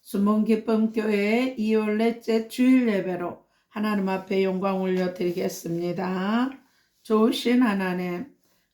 숨은 기쁨 교회의 2월 넷째 주일 예배로 하나님 앞에 영광 올려드리겠습니다. 좋으신 하나님,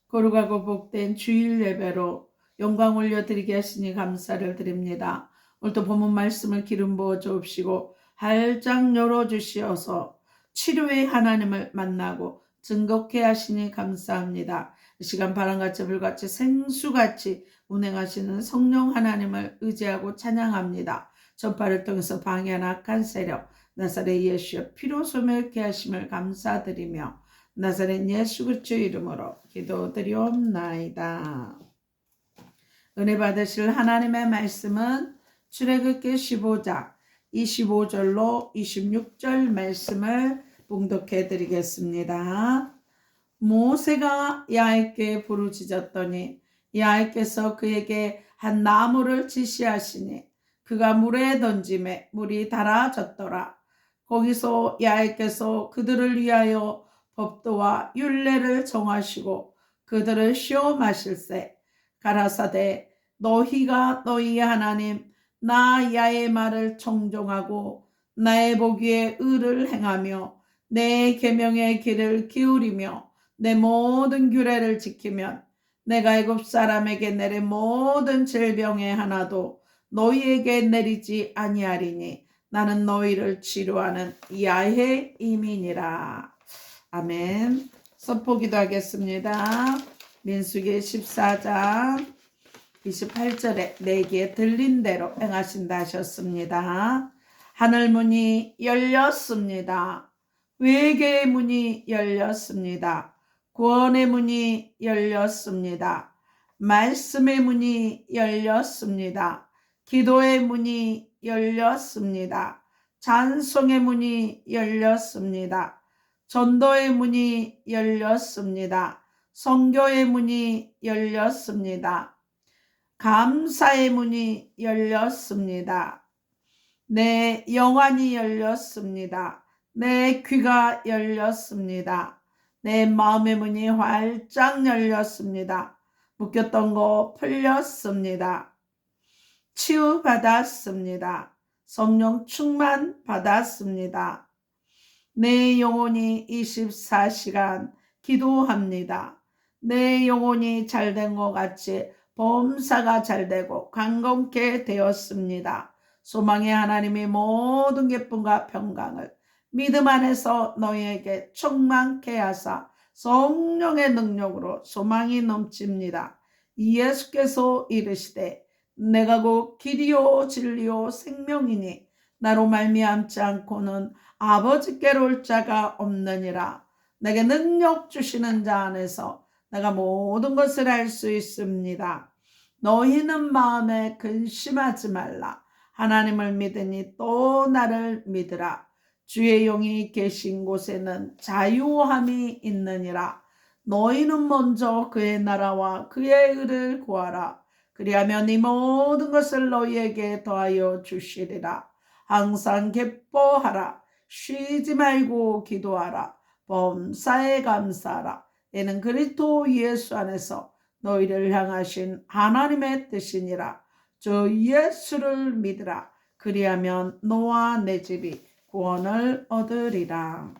거룩하고 복된 주일 예배로 영광 올려드리겠으니 감사를 드립니다. 오늘도 본문 말씀을 기름 부어 주옵시고 활짝 열어주시어서 치료의 하나님을 만나고 증거케 하시니 감사합니다. 이 시간 바람같이 불같이 생수같이 운행하시는 성령 하나님을 의지하고 찬양합니다. 전파를 통해서 방해한 악한 세력 나사렛 예수의 피로 소멸케 하심을 감사드리며 나사렛 예수 그리스도의 이름으로 기도드리옵나이다. 은혜 받으실 하나님의 말씀은 출애굽기 15장 25절로 26절 말씀을 봉독해 드리겠습니다. 모세가 야훼께 부르짖었더니 야훼께서 그에게 한 나무를 지시하시니 그가 물에 던짐에 물이 달아졌더라. 거기서 야훼께서 그들을 위하여 법도와 율례를 정하시고 그들을 시험하실세. 가라사대 너희가 너희 하나님 나 야훼의 말을 청종하고 나의 보기에 의를 행하며 내 계명의 길을 기울이며 내 모든 규례를 지키면 내가 애굽 사람에게 내린 모든 질병의 하나도 너희에게 내리지 아니하리니 나는 너희를 치료하는 야훼임이니라. 아멘. 선포기도 하겠습니다. 민수기 14장 28절에 내게 들린 대로 행하신다 하셨습니다. 하늘문이 열렸습니다. 회개의 문이 열렸습니다. 구원의 문이 열렸습니다. 말씀의 문이 열렸습니다. 기도의 문이 열렸습니다. 찬송의 문이 열렸습니다. 전도의 문이 열렸습니다. 선교의 문이 열렸습니다. 감사의 문이 열렸습니다. 내 영안이 열렸습니다. 내 귀가 열렸습니다. 내 마음의 문이 활짝 열렸습니다. 묶였던 거 풀렸습니다. 치유받았습니다. 성령 충만 받았습니다. 내 영혼이 24시간 기도합니다. 내 영혼이 잘된 것 같이 범사가 잘되고 강건케 되었습니다. 소망의 하나님이 모든 기쁨과 평강을 믿음 안에서 너희에게 충만케 하사 성령의 능력으로 소망이 넘칩니다. 예수께서 이르시되 내가 곧 길이요 진리요 생명이니 나로 말미암지 않고는 아버지께로 올 자가 없느니라. 내게 능력 주시는 자 안에서 내가 모든 것을 할 수 있습니다. 너희는 마음에 근심하지 말라. 하나님을 믿으니 또 나를 믿으라. 주의 영이 계신 곳에는 자유함이 있느니라. 너희는 먼저 그의 나라와 그의 의를 구하라. 그리하면 이 모든 것을 너희에게 더하여 주시리라. 항상 기뻐하라. 쉬지 말고 기도하라. 범사에 감사하라. 이는 그리스도 예수 안에서 너희를 향하신 하나님의 뜻이니라. 저 예수를 믿으라. 그리하면 너와 내 집이 구원을 얻으리라.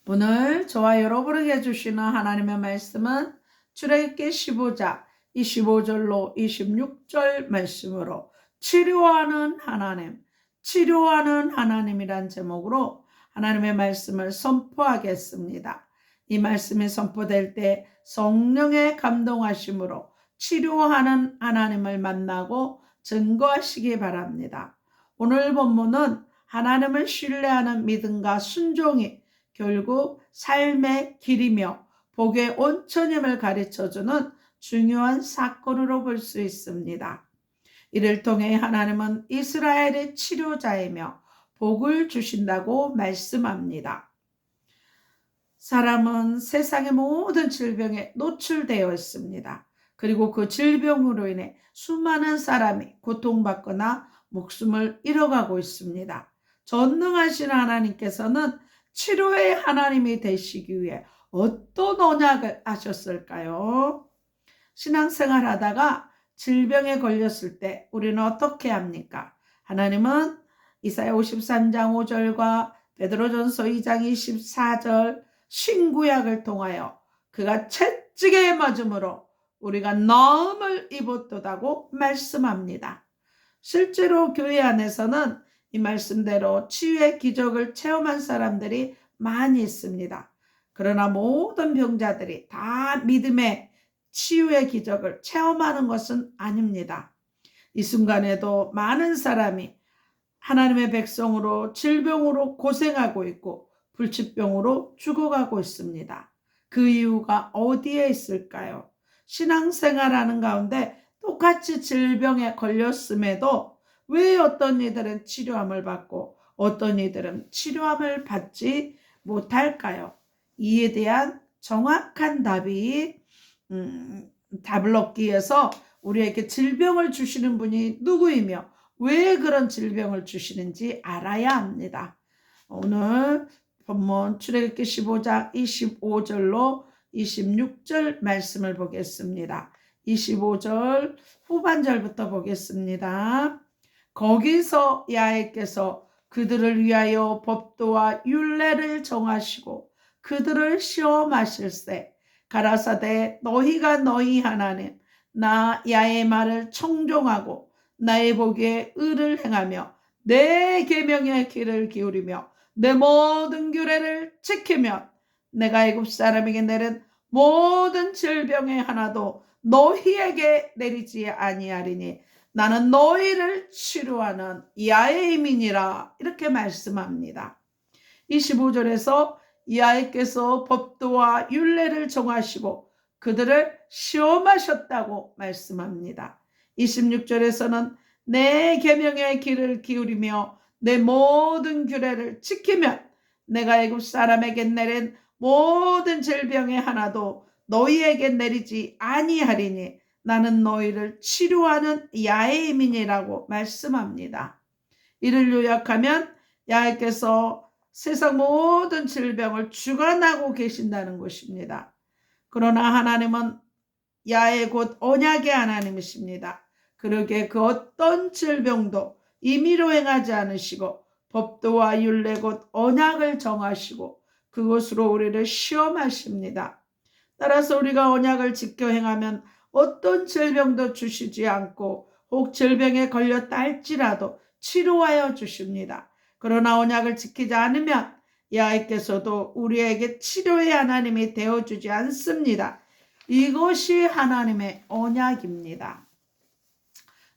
오늘 저와 여러분에게 주시는 하나님의 말씀은 출애굽기 15장 25절로 26절 말씀으로 치료하는 하나님이란 제목으로 하나님의 말씀을 선포하겠습니다. 이 말씀이 선포될 때 성령의 감동하심으로 치료하는 하나님을 만나고 증거하시기 바랍니다. 오늘 본문은 하나님을 신뢰하는 믿음과 순종이 결국 삶의 길이며 복의 온천임을 가르쳐주는 중요한 사건으로 볼 수 있습니다. 이를 통해 하나님은 이스라엘의 치료자이며 복을 주신다고 말씀합니다. 사람은 세상의 모든 질병에 노출되어 있습니다. 그리고 그 질병으로 인해 수많은 사람이 고통받거나 목숨을 잃어가고 있습니다. 전능하신 하나님께서는 치료의 하나님이 되시기 위해 어떤 언약을 하셨을까요? 신앙생활 하다가 질병에 걸렸을 때 우리는 어떻게 합니까? 하나님은 이사야 53장 5절과 베드로전서 2장 24절 신구약을 통하여 그가 채찍에 맞음으로 우리가 나음을 입었도다고 말씀합니다. 실제로 교회 안에서는 이 말씀대로 치유의 기적을 체험한 사람들이 많이 있습니다. 그러나 모든 병자들이 다 믿음의 치유의 기적을 체험하는 것은 아닙니다. 이 순간에도 많은 사람이 하나님의 백성으로 질병으로 고생하고 있고 불치병으로 죽어가고 있습니다. 그 이유가 어디에 있을까요? 신앙생활하는 가운데 똑같이 질병에 걸렸음에도 왜 어떤 이들은 치료함을 받고 어떤 이들은 치료함을 받지 못할까요? 이에 대한 정확한 답이 답을 얻기 위해서 우리에게 질병을 주시는 분이 누구이며 왜 그런 질병을 주시는지 알아야 합니다. 오늘 본문 출애굽기 15장 25절로 26절 말씀을 보겠습니다. 25절 후반절부터 보겠습니다. 거기서 야훼께서 그들을 위하여 법도와 율례를 정하시고 그들을 시험하실세 가라사대 너희가 너희 하나님 나 야훼의 말을 청종하고 나의 보기에 의를 행하며 내 계명의 귀를 기울이며 내 모든 규례를 지키면 내가 애굽 사람에게 내린 모든 질병의 하나도 너희에게 내리지 아니하리니 나는 너희를 치료하는 야훼의 민이라 이렇게 말씀합니다. 25절에서 야훼께서 법도와 율례를 정하시고 그들을 시험하셨다고 말씀합니다. 26절에서는 내 계명의 귀를 기울이며 내 모든 규례를 지키면 내가 애굽 사람에게 내린 모든 질병의 하나도 너희에게 내리지 아니하리니 나는 너희를 치료하는 야훼의 민이라고 말씀합니다. 이를 요약하면 야훼께서 세상 모든 질병을 주관하고 계신다는 것입니다. 그러나 하나님은 야훼 곧 언약의 하나님이십니다. 그러기에 그 어떤 질병도 임의로 행하지 않으시고 법도와 율례 곧 언약을 정하시고 그것으로 우리를 시험하십니다. 따라서 우리가 언약을 지켜 행하면 어떤 질병도 주시지 않고 혹 질병에 걸렸다 할지라도 치료하여 주십니다. 그러나 언약을 지키지 않으면 야훼께서도 우리에게 치료의 하나님이 되어주지 않습니다. 이것이 하나님의 언약입니다.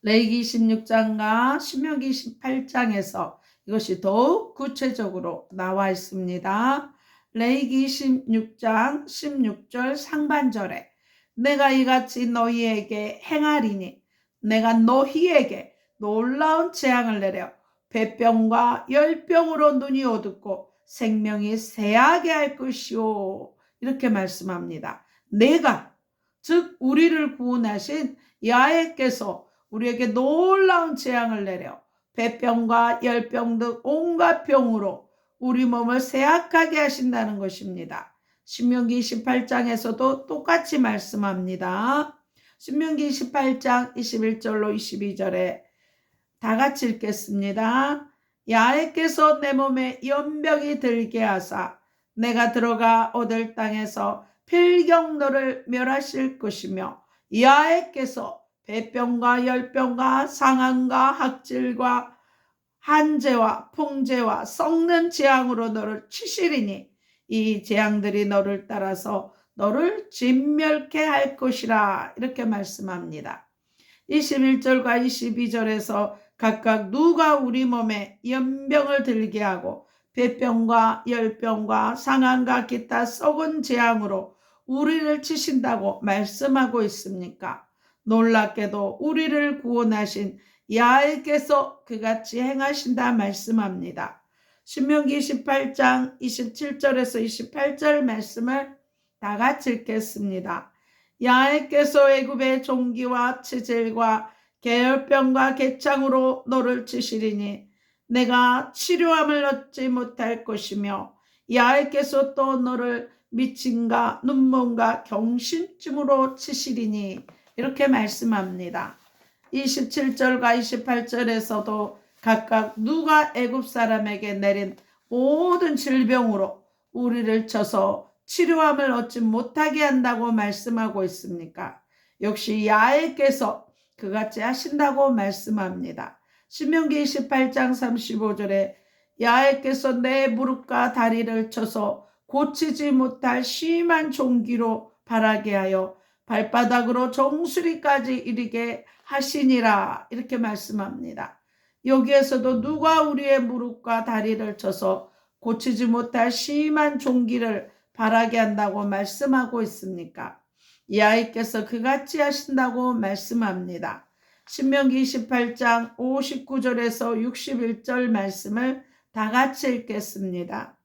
레위기 26장과 신명기 18장에서 이것이 더욱 구체적으로 나와 있습니다. 레위기 16장 16절 상반절에 내가 이같이 너희에게 행하리니 내가 너희에게 놀라운 재앙을 내려 배병과 열병으로 눈이 어둡고 생명이 쇠하게 할 것이요 이렇게 말씀합니다. 내가 즉 우리를 구원하신 야훼께서 우리에게 놀라운 재앙을 내려 배병과 열병 등 온갖 병으로 우리 몸을 쇠약하게 하신다는 것입니다. 신명기 28장에서도 똑같이 말씀합니다. 신명기 28장 21절로 22절에 다 같이 읽겠습니다. 야훼께서 내 몸에 연병이 들게 하사 내가 들어가 얻을 땅에서 필경노를 멸하실 것이며 야훼께서 배병과 열병과 상한과 학질과 한재와 풍재와 썩는 재앙으로 너를 치시리니 이 재앙들이 너를 따라서 너를 진멸케 할 것이라 이렇게 말씀합니다. 21절과 22절에서 각각 누가 우리 몸에 연병을 들게 하고 배병과 열병과 상한과 기타 썩은 재앙으로 우리를 치신다고 말씀하고 있습니까? 놀랍게도 우리를 구원하신 야훼께서 그같이 행하신다 말씀합니다. 신명기 18장 27절에서 28절 말씀을 다 같이 읽겠습니다. 야훼께서 애굽의 종기와 치질과 계열병과 개창으로 너를 치시리니 내가 치료함을 얻지 못할 것이며 야훼께서 또 너를 미침과 눈먼과 경신증으로 치시리니 이렇게 말씀합니다. 27절과 28절에서도 각각 누가 애굽 사람에게 내린 모든 질병으로 우리를 쳐서 치료함을 얻지 못하게 한다고 말씀하고 있습니까? 역시 야훼께서 그같이 하신다고 말씀합니다. 신명기 28장 35절에 야훼께서 내 무릎과 다리를 쳐서 고치지 못할 심한 종기로 바라게 하여 발바닥으로 정수리까지 이르게 하시니라, 이렇게 말씀합니다. 여기에서도 누가 우리의 무릎과 다리를 쳐서 고치지 못할 심한 종기를 바라게 한다고 말씀하고 있습니까? 야훼께서 그같이 하신다고 말씀합니다. 신명기 28장 59절에서 61절 말씀을 다 같이 읽겠습니다.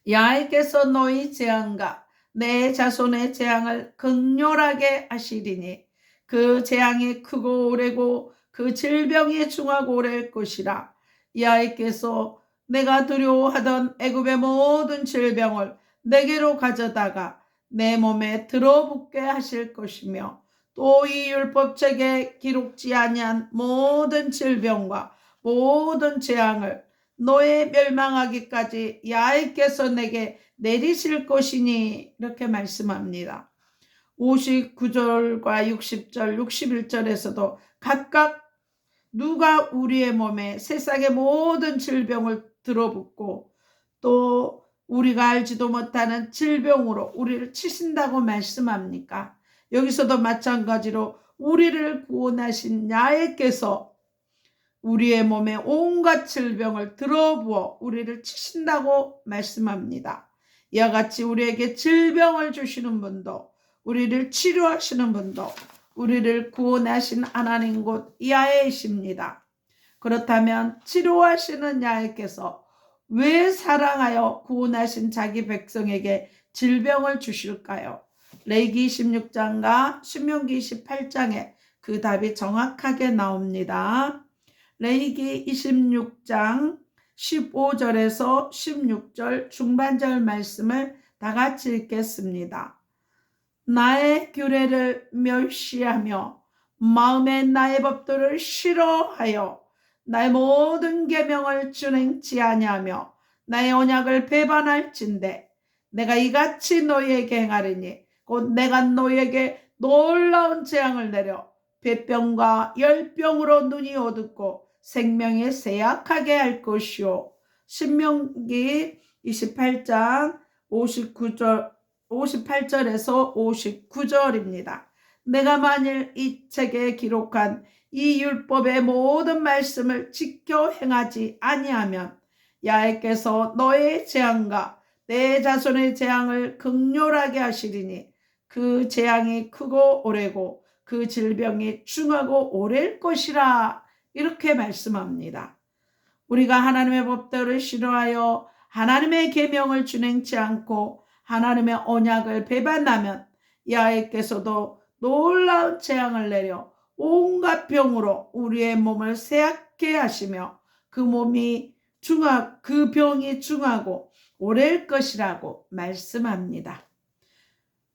야훼께서 너희 재앙과 내 자손의 재앙을 극렬하게 하시리니 그 재앙이 크고 오래고 그 질병이 중하고 오래일 것이라. 야훼께서 내가 두려워하던 애굽의 모든 질병을 내게로 가져다가 내 몸에 들어붙게 하실 것이며 또 이 율법책에 기록지 아니한 모든 질병과 모든 재앙을 너의 멸망하기까지 야훼께서 내게 내리실 것이니, 이렇게 말씀합니다. 59절과 60절, 61절에서도 각각 누가 우리의 몸에 세상의 모든 질병을 들어붙고 또 우리가 알지도 못하는 질병으로 우리를 치신다고 말씀합니까? 여기서도 마찬가지로 우리를 구원하신 야훼께서 우리의 몸에 온갖 질병을 들어부어 우리를 치신다고 말씀합니다. 이와 같이 우리에게 질병을 주시는 분도, 우리를 치료하시는 분도, 우리를 구원하신 하나님 곧 야훼이십니다. 그렇다면 치료하시는 야훼께서 왜 사랑하여 구원하신 자기 백성에게 질병을 주실까요? 레위기 26장과 신명기 28장에 그 답이 정확하게 나옵니다. 레위기 26장 15절에서 16절 중반절 말씀을 다 같이 읽겠습니다. 나의 규례를 멸시하며 마음에 나의 법도를 싫어하여 나의 모든 계명을 준행치 아니하며 나의 언약을 배반할진대 내가 이같이 너희에게 행하리니 곧 내가 너희에게 놀라운 재앙을 내려 폐병과 열병으로 눈이 어둡고 생명이 쇠약하게 할 것이요. 신명기 28장 58절에서 59절입니다. 내가 만일 이 책에 기록한 이 율법의 모든 말씀을 지켜 행하지 아니하면 야훼께서 너의 재앙과 내 자손의 재앙을 극렬하게 하시리니 그 재앙이 크고 오래고 그 질병이 중하고 오래일 것이라, 이렇게 말씀합니다. 우리가 하나님의 법도를 싫어하여 하나님의 계명을 준행치 않고 하나님의 언약을 배반하면 야훼께서도 놀라운 재앙을 내려 온갖 병으로 우리의 몸을 쇠약게 하시며 그 병이 중하고 오래일 것이라고 말씀합니다.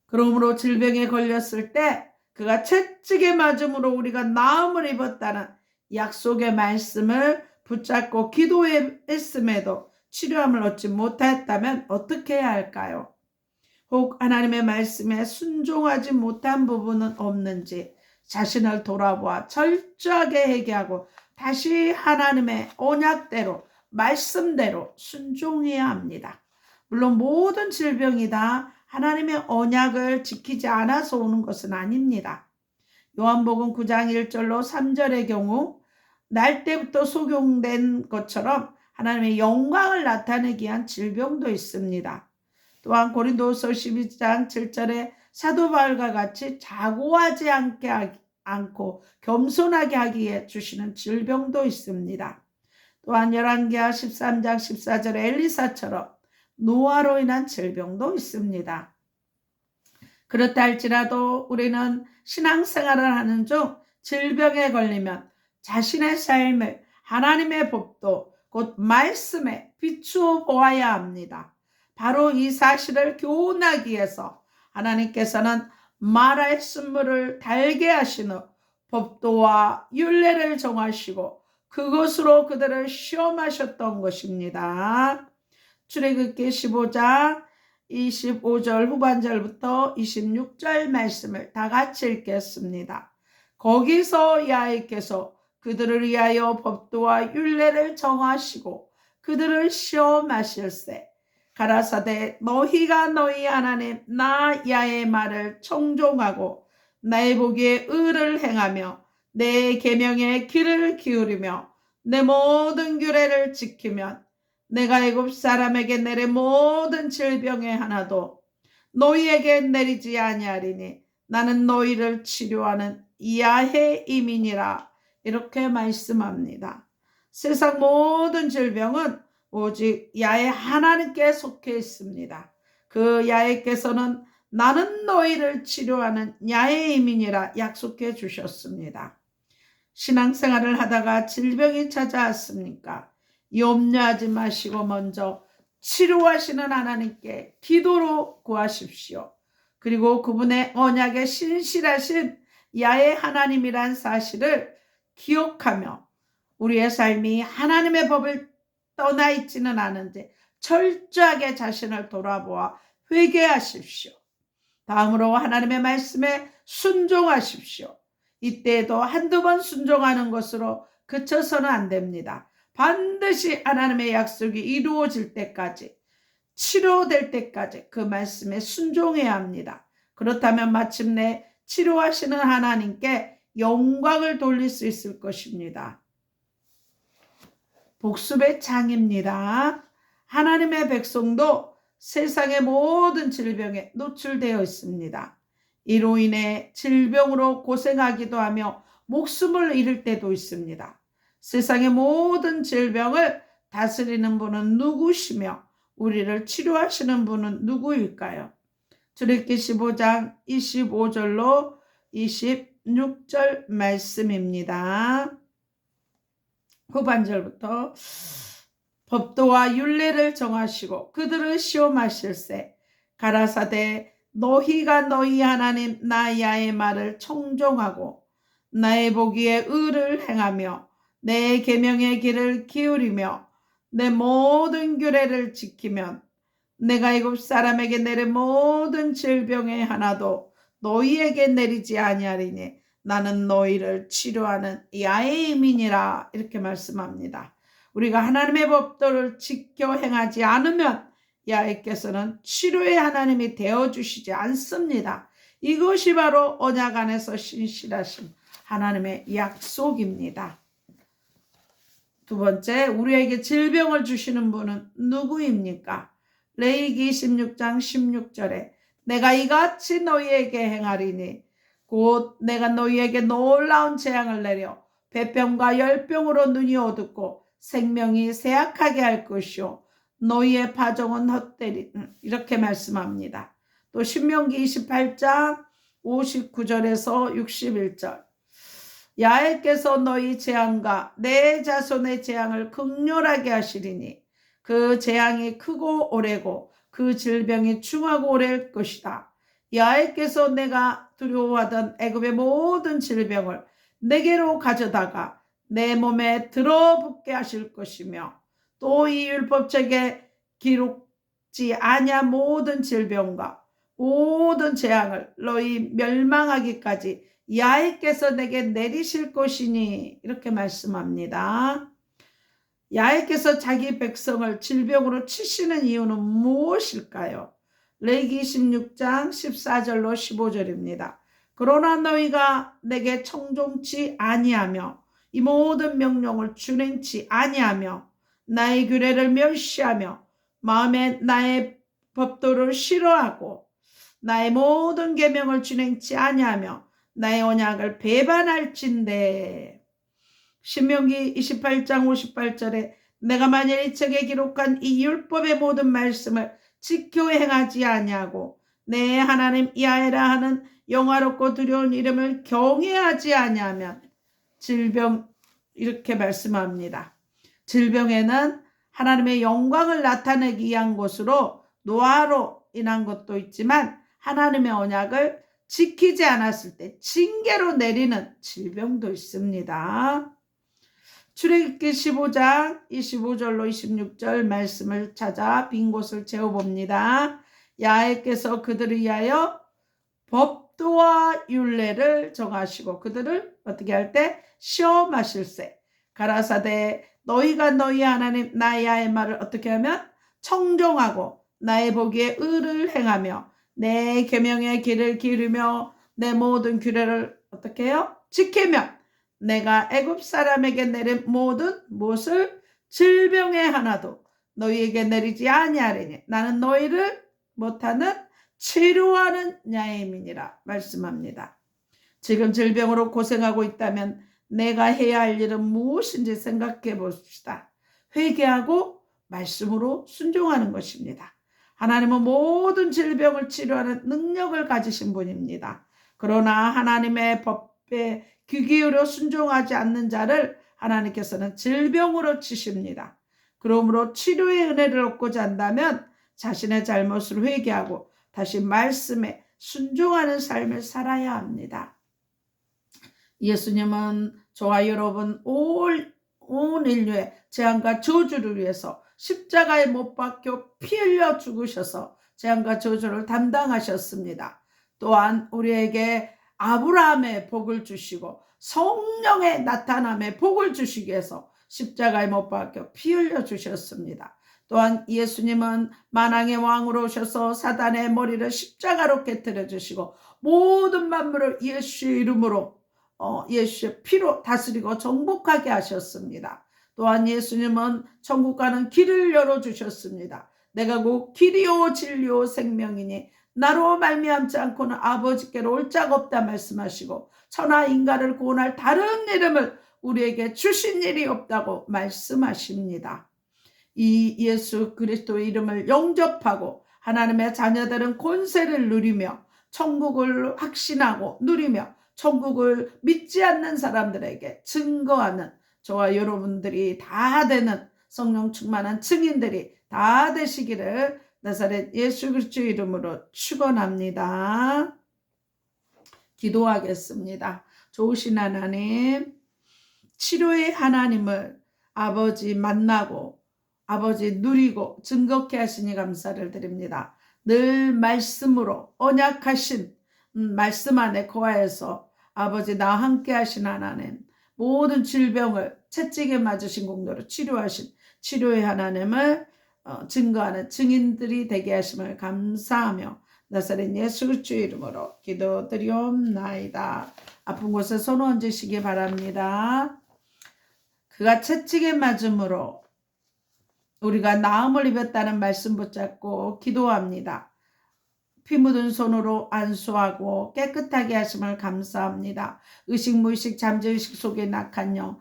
그러므로 질병에 걸렸을 때 그가 채찍에 맞음으로 우리가 나음을 입었다는 약속의 말씀을 붙잡고 기도했음에도 치료함을 얻지 못했다면 어떻게 해야 할까요? 혹 하나님의 말씀에 순종하지 못한 부분은 없는지 자신을 돌아보아 철저하게 회개하고 다시 하나님의 언약대로 말씀대로 순종해야 합니다. 물론 모든 질병이 다 하나님의 언약을 지키지 않아서 오는 것은 아닙니다. 요한복음 9장 1절로 3절의 경우 날 때부터 속용된 것처럼 하나님의 영광을 나타내기 위한 질병도 있습니다. 또한 고린도후서 12장 7절에 사도 바울과 같이 자고하지 않고 겸손하게 하기 위해 주시는 질병도 있습니다. 또한 열왕기하 13장 14절에 엘리사처럼 노화로 인한 질병도 있습니다. 그렇다 할지라도 우리는 신앙생활을 하는 중 질병에 걸리면 자신의 삶을 하나님의 법도 곧 말씀에 비추어 보아야 합니다. 바로 이 사실을 교훈하기 위해서 하나님께서는 말할 쓴물을 달게 하신 후 법도와 율례를 정하시고 그것으로 그들을 시험하셨던 것입니다. 출애굽기 15장 25절 후반절부터 26절 말씀을 다 같이 읽겠습니다. 거기서 야훼께서 그들을 위하여 법도와 율례를 정하시고 그들을 시험하실세 가라사대 너희가 너희 하나님 나 야훼의 말을 청종하고 나의 보기에 의를 행하며 내 계명에 귀를 기울이며 내 모든 규례를 지키면 내가 애굽 사람에게 내린 모든 질병의 하나도 너희에게 내리지 아니하리니 나는 너희를 치료하는 야훼 이민이라 이렇게 말씀합니다. 세상 모든 질병은 오직 야훼 하나님께 속해 있습니다. 그 야훼께서는 나는 너희를 치료하는 야훼 이민이라 약속해 주셨습니다. 신앙생활을 하다가 질병이 찾아왔습니까? 염려하지 마시고 먼저 치료하시는 하나님께 기도로 구하십시오. 그리고 그분의 언약에 신실하신 야훼 하나님이란 사실을 기억하며 우리의 삶이 하나님의 법을 떠나 있지는 않은지 철저하게 자신을 돌아보아 회개하십시오. 다음으로 하나님의 말씀에 순종하십시오. 이때에도 한두 번 순종하는 것으로 그쳐서는 안 됩니다. 반드시 하나님의 약속이 이루어질 때까지, 치료될 때까지 그 말씀에 순종해야 합니다. 그렇다면 마침내 치료하시는 하나님께 영광을 돌릴 수 있을 것입니다. 복습의 창입니다. 하나님의 백성도 세상의 모든 질병에 노출되어 있습니다. 이로 인해 질병으로 고생하기도 하며 목숨을 잃을 때도 있습니다. 세상의 모든 질병을 다스리는 분은 누구시며 우리를 치료하시는 분은 누구일까요? 출애굽기 15장 25절로 26절 말씀입니다. 후반절부터 법도와 율례를 정하시고 그들을 시험하실세 가라사대 너희가 너희 하나님 나 야훼의 말을 청종하고 나의 보기에 의를 행하며 내 계명의 길을 기울이며 내 모든 규례를 지키면 내가 애굽 사람에게 내린 모든 질병의 하나도 너희에게 내리지 아니하리니 나는 너희를 치료하는 야훼 이민이라 이렇게 말씀합니다. 우리가 하나님의 법도를 지켜 행하지 않으면 야훼께서는 치료의 하나님이 되어주시지 않습니다. 이것이 바로 언약 안에서 신실하신 하나님의 약속입니다. 두 번째, 우리에게 질병을 주시는 분은 누구입니까? 레위기 26장 16절에 내가 이같이 너희에게 행하리니 곧 내가 너희에게 놀라운 재앙을 내려 배병과 열병으로 눈이 어둡고 생명이 쇠약하게 할 것이요 너희의 파종은 헛되리 이렇게 말씀합니다. 또 신명기 28장 59절에서 61절 야훼께서 너희 재앙과 내 자손의 재앙을 극렬하게 하시리니 그 재앙이 크고 오래고 그 질병이 중하고 오래일 것이다. 야훼께서 내가 두려워하던 애굽의 모든 질병을 내게로 가져다가 내 몸에 들어붙게 하실 것이며 또 이 율법책에 기록지 아냐 모든 질병과 모든 재앙을 너희 멸망하기까지 야훼께서 내게 내리실 것이니 이렇게 말씀합니다. 야훼께서 자기 백성을 질병으로 치시는 이유는 무엇일까요? 레위기 26장 14절로 15절입니다. 그러나 너희가 내게 청종치 아니하며 이 모든 명령을 준행치 아니하며 나의 규례를 멸시하며 마음에 나의 법도를 싫어하고 나의 모든 계명을 준행치 아니하며 나의 언약을 배반할진대. 신명기 28장 58절에 내가 만일 이 책에 기록한 이 율법의 모든 말씀을 지켜 행하지 아니하고 내 하나님 야훼라 하는 영화롭고 두려운 이름을 경외하지 아니하면 질병 이렇게 말씀합니다. 질병에는 하나님의 영광을 나타내기 위한 것으로 노아로 인한 것도 있지만 하나님의 언약을 지키지 않았을 때 징계로 내리는 질병도 있습니다. 출애굽기 15장 25절로 26절 말씀을 찾아 빈 곳을 채워봅니다. 야훼께서 그들을 위하여 법도와 율례를 정하시고 그들을 어떻게 할 때 시험하실세. 가라사대 너희가 너희 하나님 나 야훼의 말을 어떻게 하면 청종하고 나의 보기에 의를 행하며 내 계명의 길을 기르며 내 모든 규례를 어떻게 해요? 지키면 내가 애굽 사람에게 내린 모든 못을 질병의 하나도 너희에게 내리지 아니하리니 나는 너희를 못하는 치료하는 야훼민이라 말씀합니다. 지금 질병으로 고생하고 있다면 내가 해야 할 일은 무엇인지 생각해 봅시다. 회개하고 말씀으로 순종하는 것입니다. 하나님은 모든 질병을 치료하는 능력을 가지신 분입니다. 그러나 하나님의 법에 귀 기울여 순종하지 않는 자를 하나님께서는 질병으로 치십니다. 그러므로 치료의 은혜를 얻고자 한다면 자신의 잘못을 회개하고 다시 말씀에 순종하는 삶을 살아야 합니다. 예수님은 저와 여러분 온 인류의 재앙과 저주를 위해서 십자가에 못 박혀 피 흘려 죽으셔서 재앙과 저주를 담당하셨습니다. 또한 우리에게 아브라함의 복을 주시고 성령의 나타남의 복을 주시기 위해서 십자가에 못 박혀 피 흘려 주셨습니다. 또한 예수님은 만왕의 왕으로 오셔서 사단의 머리를 십자가로 깨뜨려 주시고 모든 만물을 예수의 이름으로 예수의 피로 다스리고 정복하게 하셨습니다. 또한 예수님은 천국 가는 길을 열어주셨습니다. 내가 곧 길이요 진리요 생명이니 나로 말미암지 않고는 아버지께로 올 자가 없다 말씀하시고 천하 인간을 구원할 다른 이름을 우리에게 주신 일이 없다고 말씀하십니다. 이 예수 그리스도의 이름을 영접하고 하나님의 자녀들은 권세를 누리며 천국을 확신하고 누리며 천국을 믿지 않는 사람들에게 증거하는 저와 여러분들이 다 되는 성령 충만한 증인들이 다 되시기를 나사렛 예수 그리스도의 이름으로 축원합니다. 기도하겠습니다. 좋으신 하나님, 치료의 하나님을 아버지 만나고 아버지 누리고 증거케 하시니 감사를 드립니다. 늘 말씀으로 언약하신 말씀 안에 거하여서 아버지 나와 함께 하신 하나님, 모든 질병을 채찍에 맞으신 공로로 치료하신 치료의 하나님을 증거하는 증인들이 되게 하심을 감사하며 나사렛 예수 그리스도의 이름으로 기도드리옵나이다. 아픈 곳에 손 얹으시기 바랍니다. 그가 채찍에 맞음으로 우리가 나음을 입었다는 말씀 붙잡고 기도합니다. 피 묻은 손으로 안수하고 깨끗하게 하심을 감사합니다. 의식 무의식 잠재의식 속에 낙한 영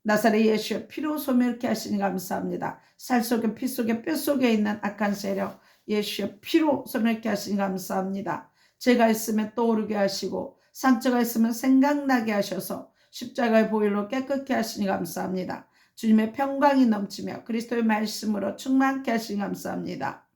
나사렛 예수의 피로 소멸케 하시니 감사합니다. 살 속에 피 속에 뼈 속에 있는 악한 세력 예수의 피로 소멸케 하시니 감사합니다. 죄가 있으면 떠오르게 하시고 상처가 있으면 생각나게 하셔서 십자가의 보혈로 깨끗게 하시니 감사합니다. 주님의 평강이 넘치며 그리스도의 말씀으로 충만케 하시니 감사합니다.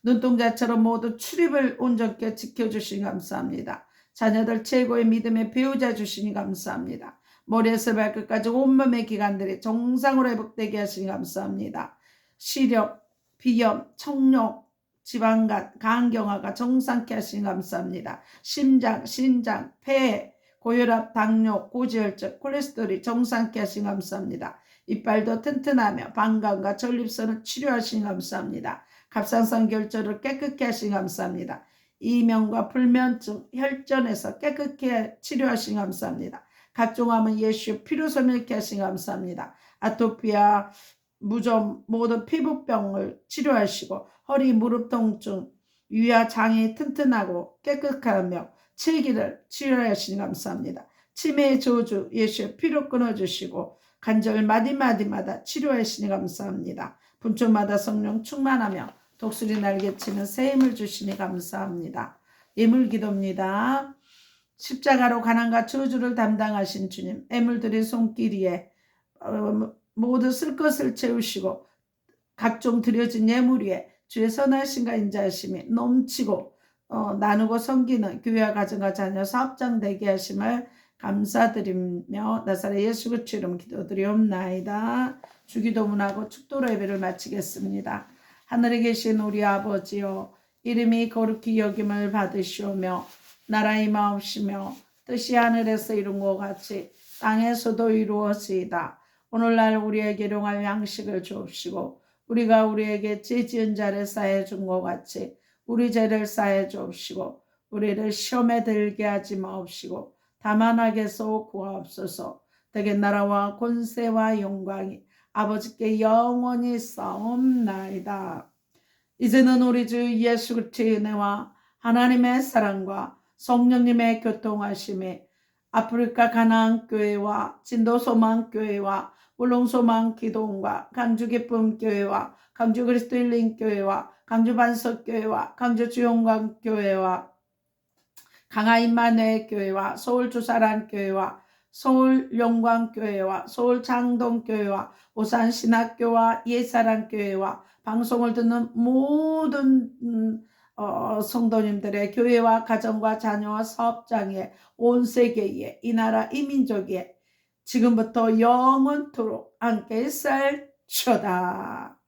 눈동자처럼 모두 출입을 온전케 지켜주시니 감사합니다. 자녀들 최고의 믿음의 배우자 주시니 감사합니다. 머리에서 발끝까지 온몸의 기관들이 정상으로 회복되게 하시니 감사합니다. 시력, 비염, 청룡, 지방간, 간경화가 정상케 하시니 감사합니다. 심장, 신장, 폐, 고혈압, 당뇨, 고지혈증, 콜레스테롤이 정상케 하시니 감사합니다. 이빨도 튼튼하며 방광과 전립선을 치료하시니 감사합니다. 갑상선 결절을 깨끗게 하시니 감사합니다. 이명과 불면증, 혈전에서 깨끗게 치료하시니 감사합니다. 각종 암은 예수의 피로 소멸케 하시니 감사합니다. 아토피아, 무좀, 모든 피부병을 치료하시고 허리, 무릎 통증, 위와 장이 튼튼하고 깨끗하며 치기를 치료하시니 감사합니다. 치매의 저주 예수의 피로 끊어주시고 관절 마디마디마다 치료하시니 감사합니다. 분초마다 성령 충만하며 독수리 날개치는 새 힘을 주시니 감사합니다. 예물기도입니다. 십자가로 가난과 저주를 담당하신 주님, 애물들의 손길 위에 모두 쓸 것을 채우시고 각종 드려진 예물 위에 주의 선하심과 인자하심이 넘치고 나누고 섬기는 교회와 가정과 자녀 사업장 되게 하심을 감사드리며 나사렛 예수 그리스도 이름 기도드리옵나이다. 주기도문하고 축도로 예배를 마치겠습니다. 하늘에 계신 우리 아버지여, 이름이 거룩히 여김을 받으시오며 나라의 마옵시며 뜻이 하늘에서 이룬 것 같이 땅에서도 이루어지이다. 오늘날 우리에게 일용할 양식을 주옵시고 우리가 우리에게 죄 지은 자를 사해 준 것 같이 우리 죄를 사해 주옵시고 우리를 시험에 들게 하지 마옵시고 다만 악에서 구하옵소서. 대개 나라와 권세와 영광이 아버지께 영원히 싸움나이다. 이제는 우리 주 예수 그리스도의 은혜와 하나님의 사랑과 성령님의 교통하심에 아프리카 가나안 교회와 진도 소망 교회와 울릉소망 기도원과 강주 기쁨 교회와 강주 그리스도 힐링 교회와 강주 반석 교회와 강주 주영광 교회와 강화 임마누엘 교회와 서울 주사랑 교회와 서울 영광 교회와 서울 장동 교회와 오산 신학교와 옛사랑 교회와 방송을 듣는 모든 성도님들의 교회와 가정과 자녀와 사업장에 온 세계에 이 나라 이 민족에 지금부터 영원토록 함께 살쳐다.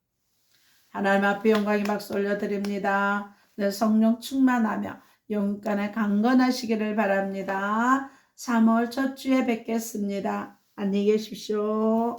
하나님 앞에 영광의 박수 올려드립니다. 내 성령 충만하며 영간에 강건하시기를 바랍니다. 3월 첫 주에 뵙겠습니다. 안녕히 계십시오.